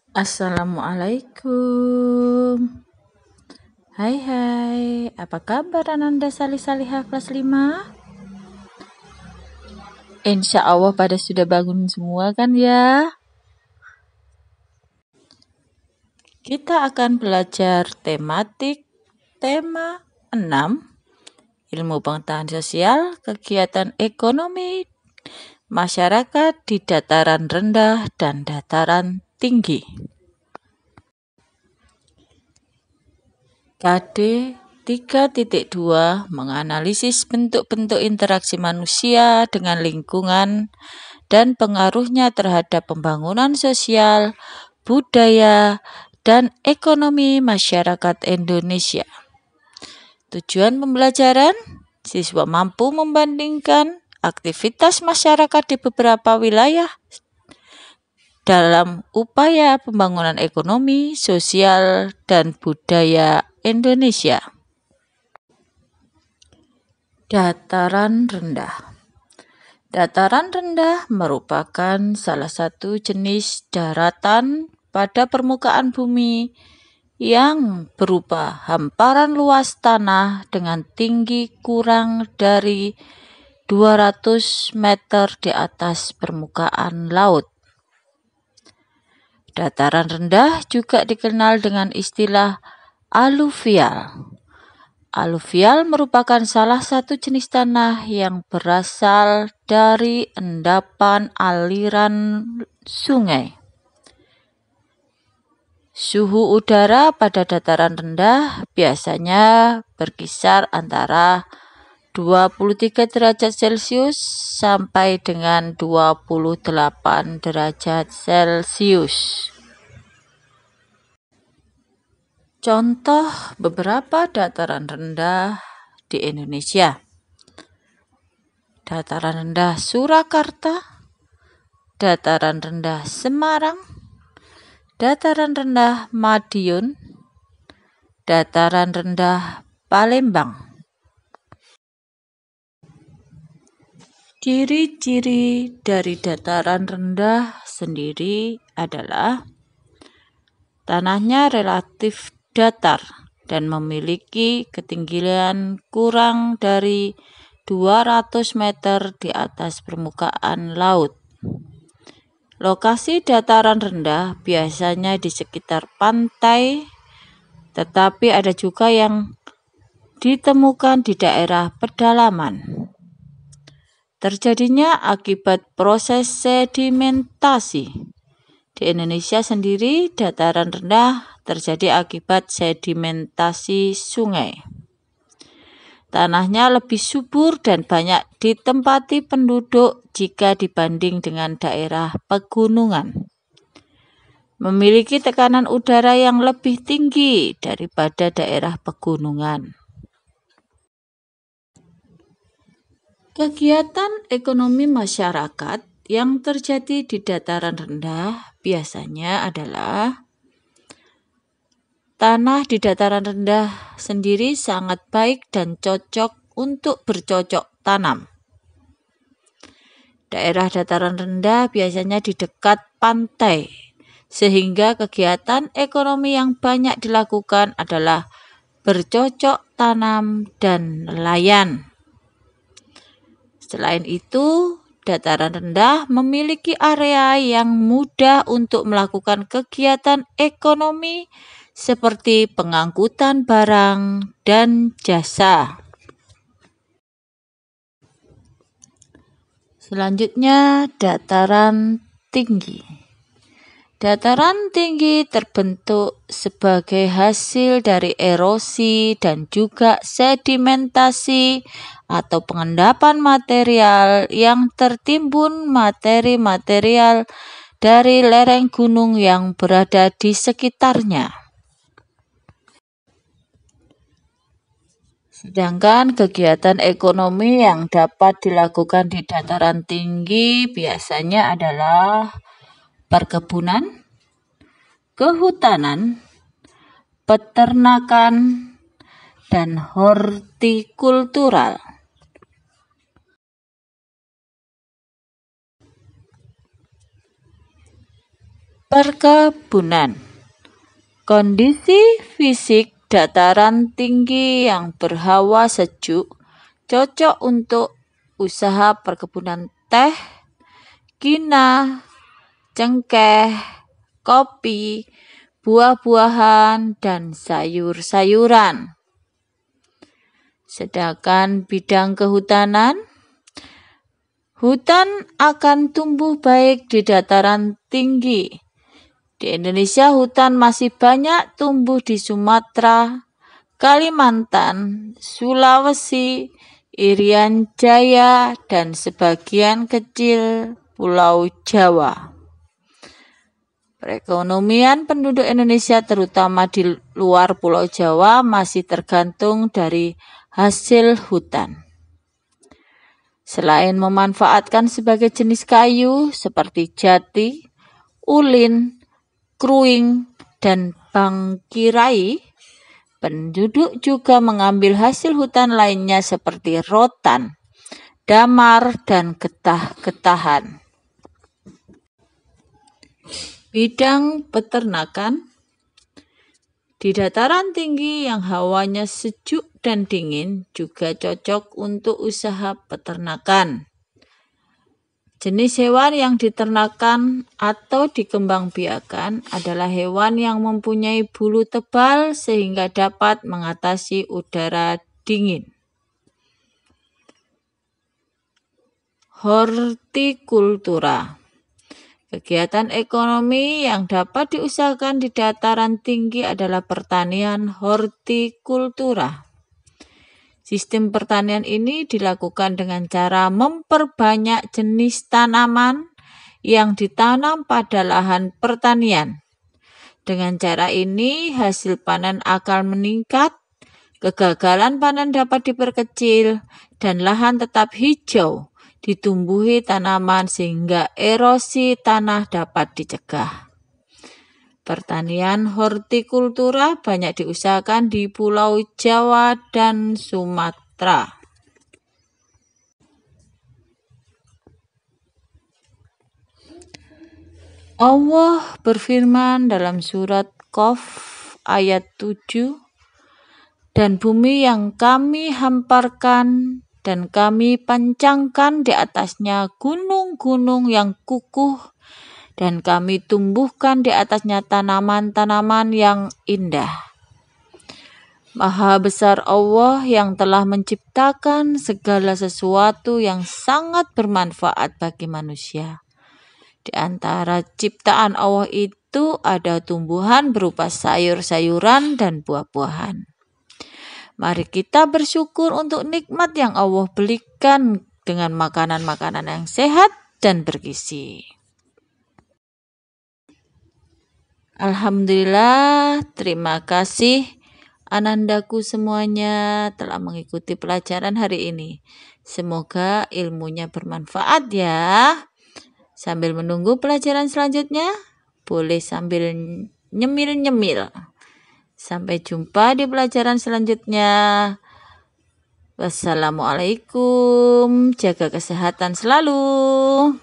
Assalamualaikum. Hai, apa kabar Ananda Salih-Salihah kelas 5? Insya Allah pada sudah bangun semua kan ya? Kita akan belajar tema 6, ilmu pengetahuan sosial, kegiatan ekonomi masyarakat di dataran rendah dan dataran tinggi. KD 3.2 menganalisis bentuk-bentuk interaksi manusia dengan lingkungan dan pengaruhnya terhadap pembangunan sosial, budaya, dan ekonomi masyarakat Indonesia. Tujuan pembelajaran, siswa mampu membandingkan aktivitas masyarakat di beberapa wilayah dalam upaya pembangunan ekonomi, sosial, dan budaya Indonesia. Dataran rendah. Dataran rendah merupakan salah satu jenis daratan pada permukaan bumi yang berupa hamparan luas tanah dengan tinggi kurang dari 200 meter di atas permukaan laut. Dataran rendah juga dikenal dengan istilah aluvial. Aluvial merupakan salah satu jenis tanah yang berasal dari endapan aliran sungai. Suhu udara pada dataran rendah biasanya berkisar antara 23 derajat Celcius sampai dengan 28 derajat Celcius. Contoh beberapa dataran rendah di Indonesia. Dataran rendah Surakarta, dataran rendah Semarang, dataran rendah Madiun, dataran rendah Palembang. Ciri-ciri dari dataran rendah sendiri adalah tanahnya relatif datar dan memiliki ketinggian kurang dari 200 meter di atas permukaan laut. Lokasi dataran rendah biasanya di sekitar pantai, tetapi ada juga yang ditemukan di daerah pedalaman. Terjadinya akibat proses sedimentasi. Di Indonesia sendiri, dataran rendah terjadi akibat sedimentasi sungai. Tanahnya lebih subur dan banyak ditempati penduduk jika dibanding dengan daerah pegunungan. Memiliki tekanan udara yang lebih tinggi daripada daerah pegunungan. Kegiatan ekonomi masyarakat yang terjadi di dataran rendah biasanya adalah tanah di dataran rendah sendiri sangat baik dan cocok untuk bercocok tanam. Daerah dataran rendah biasanya di dekat pantai, sehingga kegiatan ekonomi yang banyak dilakukan adalah bercocok tanam dan nelayan. Selain itu, dataran rendah memiliki area yang mudah untuk melakukan kegiatan ekonomi seperti pengangkutan barang dan jasa. Selanjutnya, dataran tinggi. Dataran tinggi terbentuk sebagai hasil dari erosi dan juga sedimentasi atau pengendapan material yang tertimbun materi-material dari lereng gunung yang berada di sekitarnya. Sedangkan kegiatan ekonomi yang dapat dilakukan di dataran tinggi biasanya adalah perkebunan, kehutanan, peternakan, dan hortikultural. Perkebunan. Kondisi fisik dataran tinggi yang berhawa sejuk cocok untuk usaha perkebunan teh, kina, cengkeh, kopi, buah-buahan, dan sayur-sayuran. Sedangkan bidang kehutanan, hutan akan tumbuh baik di dataran tinggi. Di Indonesia hutan masih banyak tumbuh di Sumatera, Kalimantan, Sulawesi, Irian Jaya, dan sebagian kecil Pulau Jawa. Perekonomian penduduk Indonesia terutama di luar Pulau Jawa masih tergantung dari hasil hutan. Selain memanfaatkan sebagai jenis kayu seperti jati, ulin, kruing, dan bangkirai, penduduk juga mengambil hasil hutan lainnya seperti rotan, damar, dan getah-getahan. Bidang peternakan. Di dataran tinggi yang hawanya sejuk dan dingin juga cocok untuk usaha peternakan. Jenis hewan yang diternakan atau dikembangbiakan adalah hewan yang mempunyai bulu tebal sehingga dapat mengatasi udara dingin. Hortikultura. Kegiatan ekonomi yang dapat diusahakan di dataran tinggi adalah pertanian hortikultura. Sistem pertanian ini dilakukan dengan cara memperbanyak jenis tanaman yang ditanam pada lahan pertanian. Dengan cara ini, hasil panen akan meningkat, kegagalan panen dapat diperkecil, dan lahan tetap hijau, ditumbuhi tanaman sehingga erosi tanah dapat dicegah. Pertanian hortikultura banyak diusahakan di Pulau Jawa dan Sumatera. Allah berfirman dalam surat Qaf ayat 7, "Dan bumi yang kami hamparkan dan kami pancangkan di atasnya gunung-gunung yang kukuh, dan kami tumbuhkan di atasnya tanaman-tanaman yang indah." Maha besar Allah yang telah menciptakan segala sesuatu yang sangat bermanfaat bagi manusia. Di antara ciptaan Allah itu ada tumbuhan berupa sayur-sayuran dan buah-buahan. Mari kita bersyukur untuk nikmat yang Allah berikan dengan makanan-makanan yang sehat dan bergizi. Alhamdulillah, terima kasih anandaku semuanya telah mengikuti pelajaran hari ini. Semoga ilmunya bermanfaat ya. Sambil menunggu pelajaran selanjutnya, boleh sambil nyemil-nyemil. Sampai jumpa di pelajaran selanjutnya. Wassalamualaikum. Jaga kesehatan selalu.